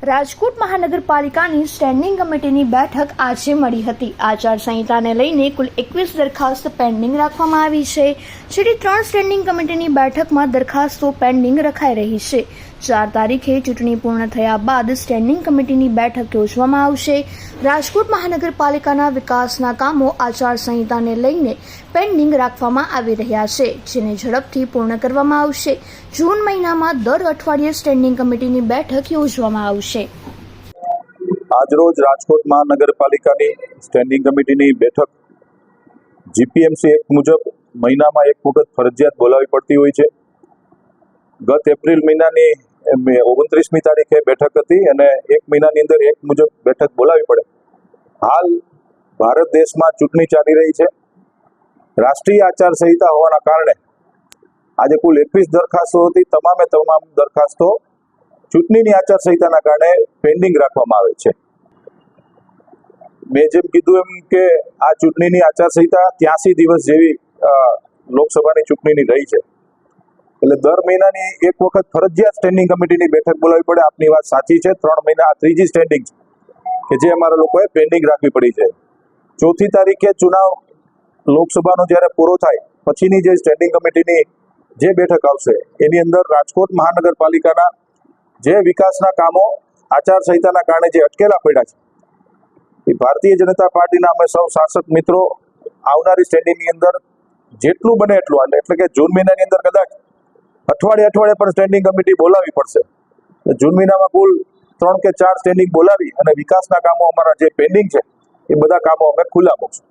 રાજકોટ મહાનગરપાલિકાની સ્ટેન્ડિંગ કમિટીની બેઠક આજે મળી હતી। આચારસંહિતાને લઈને કુલ 21 દરખાસ્ત પેન્ડિંગ રાખવામાં આવી છે, જેથી 3 સ્ટેન્ડિંગ કમિટીની બેઠકમાં દરખાસ્તો પેન્ડિંગ રખાઈ રહી છે। 4 તારીખે ચૂંટણી પૂર્ણ થયા બાદ સ્ટેન્ડિંગ કમિટીની બેઠક યોજવામાં આવશે। રાજકોટ મહાનગરપાલિકાના વિકાસના કામો આચારસંહિતાને લઈને પેન્ડિંગ રાખવામાં આવી રહ્યા છે, જેને ઝડપથી પૂર્ણ કરવામાં આવશે। જૂન મહિનામાં દર અઠવાડિયે સ્ટેન્ડિંગ કમિટીની બેઠક યોજવામાં આવશે। આજરોજ રાજકોટ મહાનગરપાલિકાની સ્ટેન્ડિંગ કમિટીની બેઠક જીપીએમસી એક્ટ મુજબ મહિનામાં એક વખત ફરજિયાત બોલાવવી પડતી હોય છે। ગત એપ્રિલ મહિનાની 29મી તારીખે બેઠક હતી અને એક મહિનાની અંદર એક મુજબ બેઠક બોલાવવી પડે। હાલ ભારત દેશમાં ચૂંટણી ચાલી રહી છે। રાષ્ટ્રીય આચારસંહિતા હોવાના કારણે આજે કુલ 21 દરખાસ્તો હતી। તમામ દરખાસ્તો ચૂંટણીની આચારસંહિતાના કારણે પેન્ડિંગ રાખવામાં આવે છે। મેં જેમ કીધું એમ કે આ ચૂંટણીની આચારસંહિતા 83 દિવસ જેવી લોકસભાની ચૂંટણીની રહી છે, એટલે દર મહિનાની એક વખત ફરજિયાત સ્ટેન્ડિંગ કમિટીની બેઠક બોલાવવી પડે। આપની વાત સાચી છે, 3 મહિના આ ત્રીજી સ્ટેન્ડિંગ કે જે અમારા લોકોએ પેન્ડિંગ રાખવી પડી છે। 4 તારીખે ચુનાવ લોકસભાનો જ્યારે પૂરો થાય પછીની જે સ્ટેન્ડિંગ કમિટીની જે બેઠક આવશે એની અંદર રાજકોટ મહાનગરપાલિકાના જે વિકાસના કામો આચારસંહિતાના કારણે જે અટકેલા પડ્યા છે એ ભારતીય જનતા પાર્ટીના અમે સૌ શાસક મિત્રો આવનારી સ્ટેન્ડિંગની અંદર જેટલું બને એટલું, એટલે કે જૂન મહિનાની અંદર કદાચ અઠવાડિયે પણ સ્ટેન્ડિંગ કમિટી બોલાવવી પડશે। જૂન મહિનામાં કુલ 3 કે 4 સ્ટેન્ડિંગ બોલાવી અને વિકાસના કામો અમારા જે પેન્ડિંગ છે એ બધા કામો અમે ખુલ્લા મૂકશું।